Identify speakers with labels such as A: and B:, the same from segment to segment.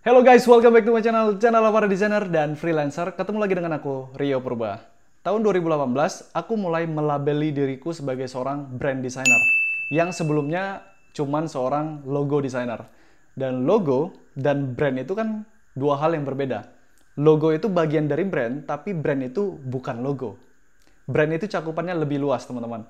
A: Hello guys, welcome back to my channel para desainer dan freelancer. Ketemu lagi dengan aku, Rio Purba. Tahun 2018, aku mulai melabeli diriku sebagai seorang brand designer yang sebelumnya cuman seorang logo designer. Dan logo dan brand itu kan dua hal yang berbeda. Logo itu bagian dari brand, tapi brand itu bukan logo. Brand itu cakupannya lebih luas, teman-teman.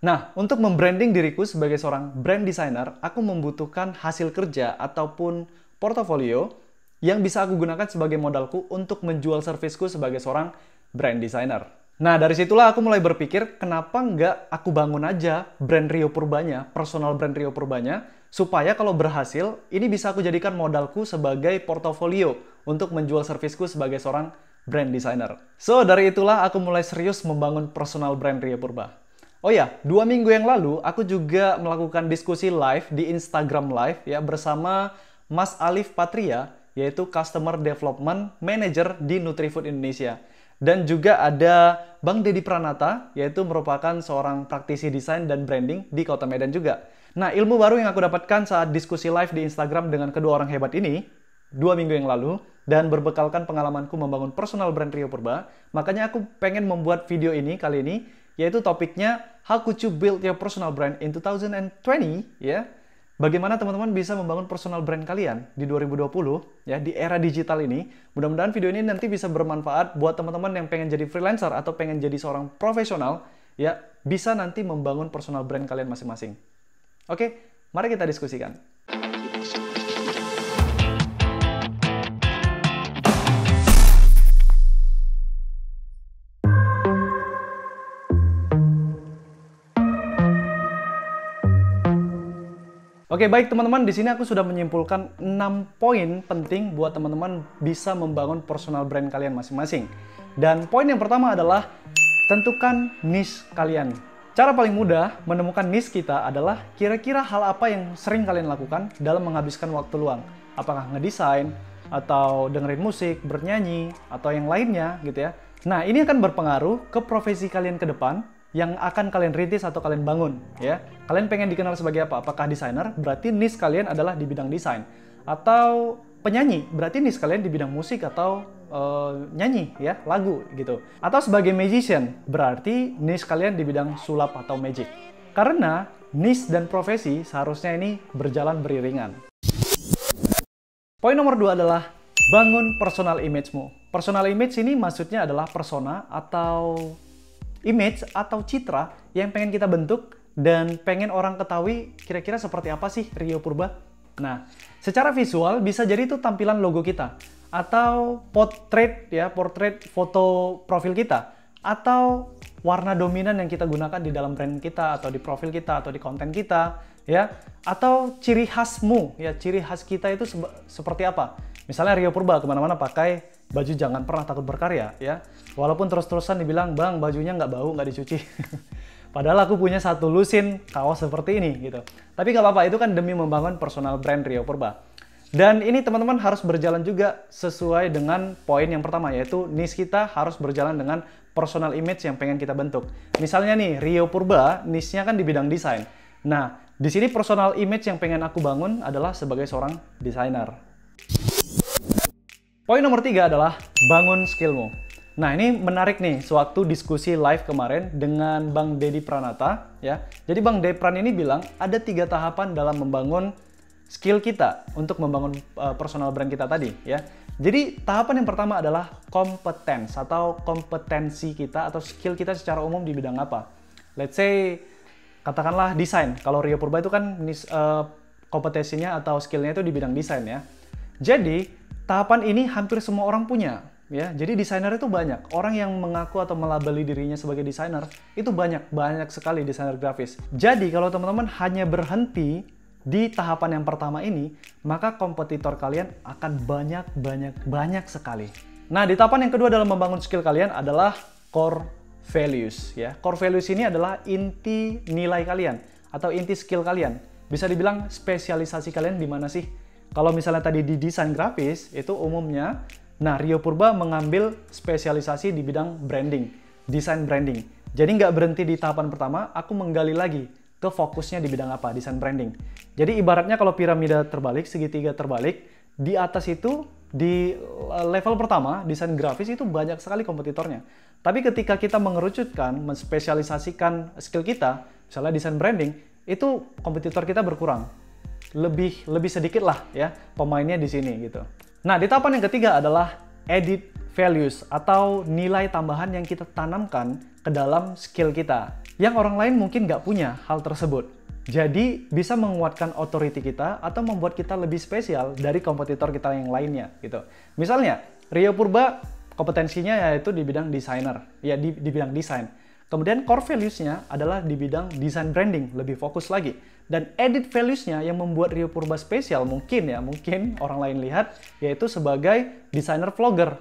A: Nah, untuk membranding diriku sebagai seorang brand designer, aku membutuhkan hasil kerja ataupun portofolio yang bisa aku gunakan sebagai modalku untuk menjual servisku sebagai seorang brand designer. Nah, dari situlah aku mulai berpikir, kenapa nggak aku bangun aja brand Rio Purbanya, personal brand Rio Purbanya, supaya kalau berhasil, ini bisa aku jadikan modalku sebagai portofolio untuk menjual servisku sebagai seorang brand designer. So, dari itulah aku mulai serius membangun personal brand Rio Purba. Oh ya, 2 minggu yang lalu aku juga melakukan diskusi live di Instagram Live ya bersama Mas Alif Patria, yaitu Customer Development Manager di Nutrifood Indonesia. Dan juga ada Bang Dedi Pranata, yaitu merupakan seorang praktisi desain dan branding di Kota Medan juga. Nah, ilmu baru yang aku dapatkan saat diskusi live di Instagram dengan kedua orang hebat ini, 2 minggu yang lalu, dan berbekalkan pengalamanku membangun personal brand Rio Purba, makanya aku pengen membuat video ini kali ini, yaitu topiknya How could you build your personal brand in 2020, ya? Bagaimana teman-teman bisa membangun personal brand kalian di 2020 ya di era digital ini. Mudah-mudahan video ini nanti bisa bermanfaat buat teman-teman yang pengen jadi freelancer atau pengen jadi seorang profesional ya, bisa nanti membangun personal brand kalian masing-masing. Oke, mari kita diskusikan. Oke, baik teman-teman, di sini aku sudah menyimpulkan 6 poin penting buat teman-teman bisa membangun personal brand kalian masing-masing. Dan poin yang pertama adalah tentukan niche kalian. Cara paling mudah menemukan niche kita adalah kira-kira hal apa yang sering kalian lakukan dalam menghabiskan waktu luang. Apakah ngedesain, atau dengerin musik, bernyanyi, atau yang lainnya gitu ya. Nah, ini akan berpengaruh ke profesi kalian ke depan yang akan kalian rintis atau kalian bangun ya. Kalian pengen dikenal sebagai apa? Apakah desainer? Berarti niche kalian adalah di bidang desain. Atau penyanyi? Berarti niche kalian di bidang musik atau nyanyi ya, lagu gitu. Atau sebagai magician? Berarti niche kalian di bidang sulap atau magic. Karena niche dan profesi seharusnya ini berjalan beriringan. Poin nomor 2 adalah bangun personal image-mu. Personal image ini maksudnya adalah persona atau image atau citra yang pengen kita bentuk dan pengen orang ketahui kira-kira seperti apa sih Rio Purba. Nah, secara visual bisa jadi itu tampilan logo kita atau portrait ya, portrait foto profil kita atau warna dominan yang kita gunakan di dalam brand kita atau di profil kita atau di konten kita ya, atau ciri khasmu ya, ciri khas kita itu seperti apa. Misalnya Rio Purba kemana-mana pakai baju jangan pernah takut berkarya ya. Walaupun terus-terusan dibilang, bang bajunya nggak bau, nggak dicuci. Padahal aku punya satu lusin kaos seperti ini gitu. Tapi nggak apa-apa, itu kan demi membangun personal brand Rio Purba. Dan ini teman-teman harus berjalan juga sesuai dengan poin yang pertama, yaitu niche kita harus berjalan dengan personal image yang pengen kita bentuk. Misalnya nih, Rio Purba niche-nya kan di bidang desain. Nah, di sini personal image yang pengen aku bangun adalah sebagai seorang desainer. Poin nomor 3 adalah bangun skillmu. Nah, ini menarik nih, sewaktu diskusi live kemarin dengan Bang Dedi Pranata ya. Jadi Bang Dedi Pran ini bilang ada 3 tahapan dalam membangun skill kita untuk membangun personal brand kita tadi ya. Jadi tahapan yang pertama adalah competence atau kompetensi kita atau skill kita secara umum di bidang apa. Let's say katakanlah desain. Kalau Rio Purba itu kan kompetensinya atau skillnya itu di bidang desain ya. Jadi tahapan ini hampir semua orang punya. Ya, jadi desainer itu banyak. Orang yang mengaku atau melabeli dirinya sebagai desainer itu banyak sekali desainer grafis. Jadi kalau teman-teman hanya berhenti di tahapan yang pertama ini, maka kompetitor kalian akan banyak sekali. Nah, di tahapan yang kedua dalam membangun skill kalian adalah core values ya. Core values ini adalah inti nilai kalian atau inti skill kalian. Bisa dibilang spesialisasi kalian di mana sih? Kalau misalnya tadi di desain grafis itu umumnya, nah, Rio Purba mengambil spesialisasi di bidang branding, desain branding. Jadi nggak berhenti di tahapan pertama, aku menggali lagi ke fokusnya di bidang apa, desain branding. Jadi ibaratnya kalau piramida terbalik, segitiga terbalik, di atas itu, di level pertama, desain grafis itu banyak sekali kompetitornya. Tapi ketika kita mengerucutkan, menspesialisasikan skill kita, misalnya desain branding, itu kompetitor kita berkurang. Lebih sedikit lah ya pemainnya di sini gitu. Nah, di tahapan yang ketiga adalah edit values atau nilai tambahan yang kita tanamkan ke dalam skill kita. Yang orang lain mungkin nggak punya hal tersebut. Jadi bisa menguatkan authority kita atau membuat kita lebih spesial dari kompetitor kita yang lainnya gitu. Misalnya, Rio Purba kompetensinya yaitu di bidang desainer, ya di bidang desain. Kemudian core values-nya adalah di bidang design branding, lebih fokus lagi. Dan edit values-nya yang membuat Rio Purba spesial mungkin orang lain lihat, yaitu sebagai desainer vlogger.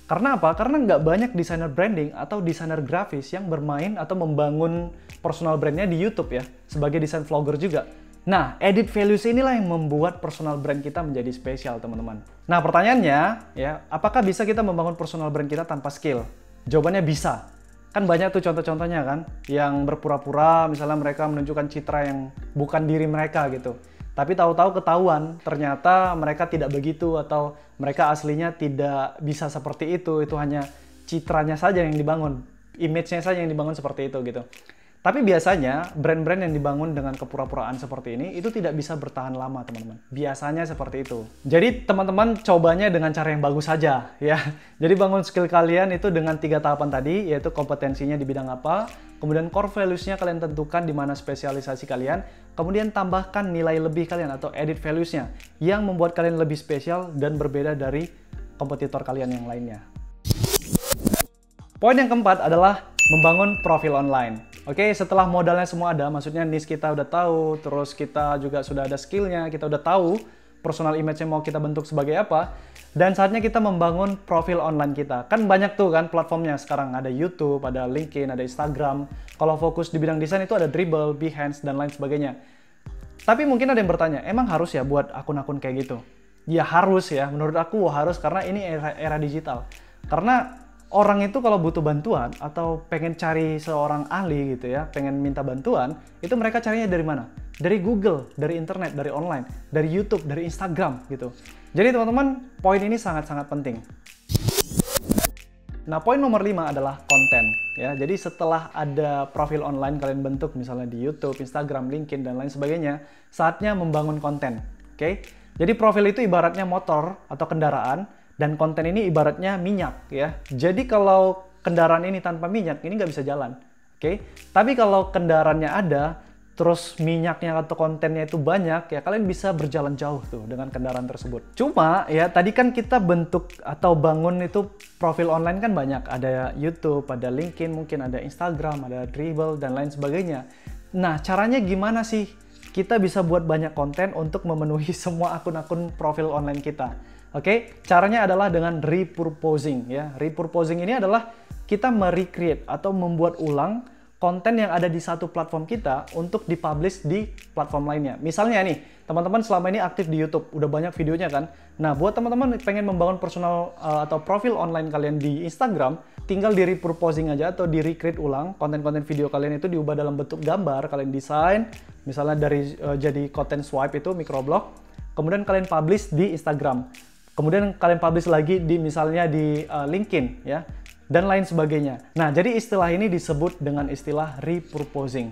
A: Karena apa? Karena nggak banyak desainer branding atau desainer grafis yang bermain atau membangun personal brandnya di YouTube ya, sebagai desain vlogger juga. Nah, edit values inilah yang membuat personal brand kita menjadi spesial, teman-teman. Nah, pertanyaannya, ya, apakah bisa kita membangun personal brand kita tanpa skill? Jawabannya bisa. Kan banyak tuh contoh-contohnya kan, yang berpura-pura, misalnya mereka menunjukkan citra yang bukan diri mereka gitu. Tapi tahu-tahu ketahuan, ternyata mereka tidak begitu atau mereka aslinya tidak bisa seperti itu hanya citranya saja yang dibangun, image-nya saja yang dibangun seperti itu gitu. Tapi biasanya brand-brand yang dibangun dengan kepura-puraan seperti ini itu tidak bisa bertahan lama, teman-teman. Biasanya seperti itu. Jadi teman-teman cobanya dengan cara yang bagus saja ya. Jadi bangun skill kalian itu dengan 3 tahapan tadi, yaitu kompetensinya di bidang apa, kemudian core values-nya kalian tentukan di mana spesialisasi kalian, kemudian tambahkan nilai lebih kalian atau edit values-nya yang membuat kalian lebih spesial dan berbeda dari kompetitor kalian yang lainnya. Poin yang keempat adalah membangun profil online. Oke, setelah modalnya semua ada, maksudnya niche kita udah tahu, terus kita juga sudah ada skillnya, kita udah tahu personal image yang mau kita bentuk sebagai apa, dan saatnya kita membangun profil online kita. Kan banyak tuh kan platformnya sekarang, ada YouTube, ada LinkedIn, ada Instagram. Kalau fokus di bidang desain itu ada Dribbble, Behance, dan lain sebagainya. Tapi mungkin ada yang bertanya, emang harus ya buat akun-akun kayak gitu? Ya harus ya, menurut aku harus, karena ini era digital. Karena orang itu kalau butuh bantuan atau pengen cari seorang ahli gitu ya, pengen minta bantuan, itu mereka carinya dari mana? Dari Google, dari internet, dari online, dari YouTube, dari Instagram gitu. Jadi teman-teman, poin ini sangat-sangat penting. Nah, poin nomor 5 adalah konten ya. Jadi setelah ada profil online kalian bentuk misalnya di YouTube, Instagram, LinkedIn dan lain sebagainya, saatnya membangun konten. Oke? Jadi profil itu ibaratnya motor atau kendaraan. Dan konten ini ibaratnya minyak ya. Jadi kalau kendaraan ini tanpa minyak, ini nggak bisa jalan. Oke? Tapi kalau kendaraannya ada, terus minyaknya atau kontennya itu banyak, ya kalian bisa berjalan jauh tuh dengan kendaraan tersebut. Cuma ya tadi kan kita bentuk atau bangun itu profil online kan banyak. Ada YouTube, ada LinkedIn, mungkin ada Instagram, ada Dribbble, dan lain sebagainya. Nah, caranya gimana sih kita bisa buat banyak konten untuk memenuhi semua akun-akun profil online kita? Oke, caranya adalah dengan repurposing ya. Repurposing ini adalah kita merecreate atau membuat ulang konten yang ada di satu platform kita untuk dipublish di platform lainnya. Misalnya nih, teman-teman selama ini aktif di YouTube, udah banyak videonya kan? Nah, buat teman-teman pengen membangun personal atau profil online kalian di Instagram, tinggal di repurposing aja atau di recreate ulang konten-konten video kalian itu diubah dalam bentuk gambar, kalian desain, misalnya dari jadi konten swipe itu microblog, kemudian kalian publish di Instagram. Kemudian kalian publish lagi di misalnya di LinkedIn ya, dan lain sebagainya. Nah, jadi istilah ini disebut dengan istilah repurposing.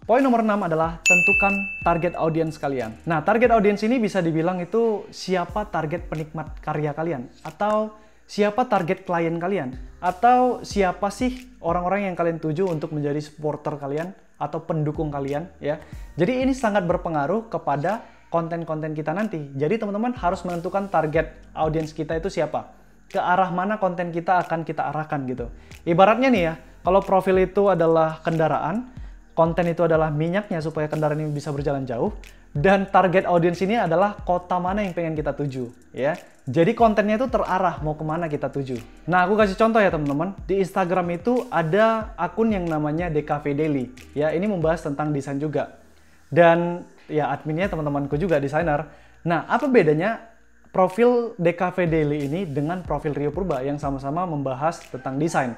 A: Poin nomor 6 adalah tentukan target audience kalian. Nah, target audience ini bisa dibilang itu siapa target penikmat karya kalian, atau siapa target klien kalian, atau siapa sih orang-orang yang kalian tuju untuk menjadi supporter kalian atau pendukung kalian ya. Jadi ini sangat berpengaruh kepada konten-konten kita nanti. Jadi teman-teman harus menentukan target audience kita itu siapa. Ke arah mana konten kita akan kita arahkan gitu. Ibaratnya nih ya, kalau profil itu adalah kendaraan, konten itu adalah minyaknya supaya kendaraan ini bisa berjalan jauh, dan target audience ini adalah kota mana yang pengen kita tuju ya. Jadi kontennya itu terarah mau kemana kita tuju. Nah, aku kasih contoh ya teman-teman. Di Instagram itu ada akun yang namanya DKV Daily. Ya, ini membahas tentang desain juga. Dan ya adminnya teman-temanku juga desainer. Nah, apa bedanya profil DKV Daily ini dengan profil Rio Purba yang sama-sama membahas tentang desain?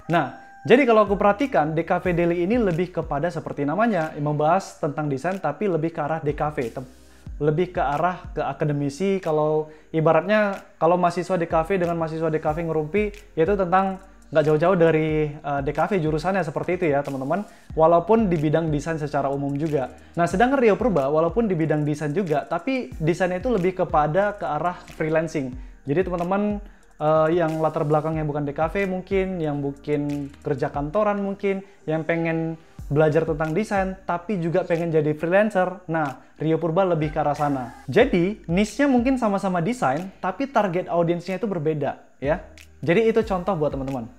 A: Nah, jadi kalau aku perhatikan DKV Daily ini lebih kepada seperti namanya, membahas tentang desain tapi lebih ke arah DKV, lebih ke arah ke akademisi. Kalau ibaratnya kalau mahasiswa DKV dengan mahasiswa DKV ngerumpi, yaitu tentang nggak jauh-jauh dari DKV jurusannya seperti itu ya teman-teman. Walaupun di bidang desain secara umum juga. Nah sedangkan Rio Purba walaupun di bidang desain juga, tapi desainnya itu lebih kepada ke arah freelancing. Jadi teman-teman yang latar belakangnya bukan DKV mungkin, yang bukan kerja kantoran mungkin, yang pengen belajar tentang desain, tapi juga pengen jadi freelancer. Nah, Rio Purba lebih ke arah sana. Jadi, niche-nya mungkin sama-sama desain, tapi target audiensnya itu berbeda, ya. Jadi, itu contoh buat teman-teman.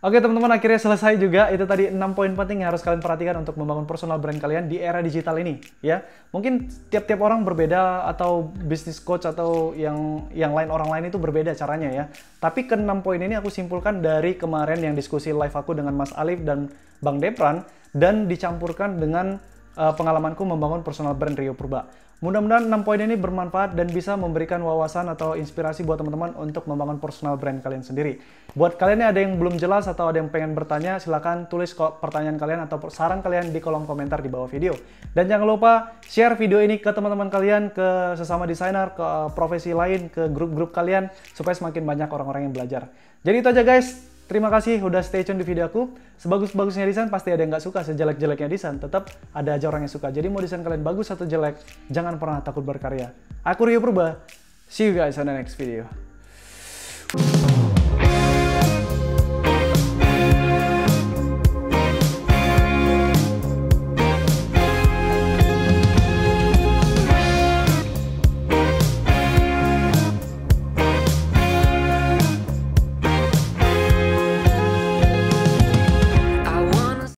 A: Oke teman-teman, akhirnya selesai juga. Itu tadi 6 poin penting yang harus kalian perhatikan untuk membangun personal brand kalian di era digital ini, ya. Mungkin tiap-tiap orang berbeda, atau business coach atau yang lain orang lain itu berbeda caranya ya. Tapi ke 6 poin ini aku simpulkan dari kemarin yang diskusi live aku dengan Mas Alif dan Bang Depran, dan dicampurkan dengan pengalamanku membangun personal brand Rio Purba. Mudah-mudahan 6 poin ini bermanfaat dan bisa memberikan wawasan atau inspirasi buat teman-teman untuk membangun personal brand kalian sendiri. Buat kalian yang ada yang belum jelas atau ada yang pengen bertanya, silahkan tulis pertanyaan kalian atau saran kalian di kolom komentar di bawah video. Dan jangan lupa share video ini ke teman-teman kalian, ke sesama desainer, ke profesi lain, ke grup-grup kalian, supaya semakin banyak orang-orang yang belajar. Jadi itu aja guys. Terima kasih udah stay tune di video aku. Sebagus-bagusnya desain pasti ada yang nggak suka, sejelek-jeleknya desain tetap ada aja orang yang suka. Jadi mau desain kalian bagus atau jelek, jangan pernah takut berkarya. Aku Rio Purba. See you guys on the next video.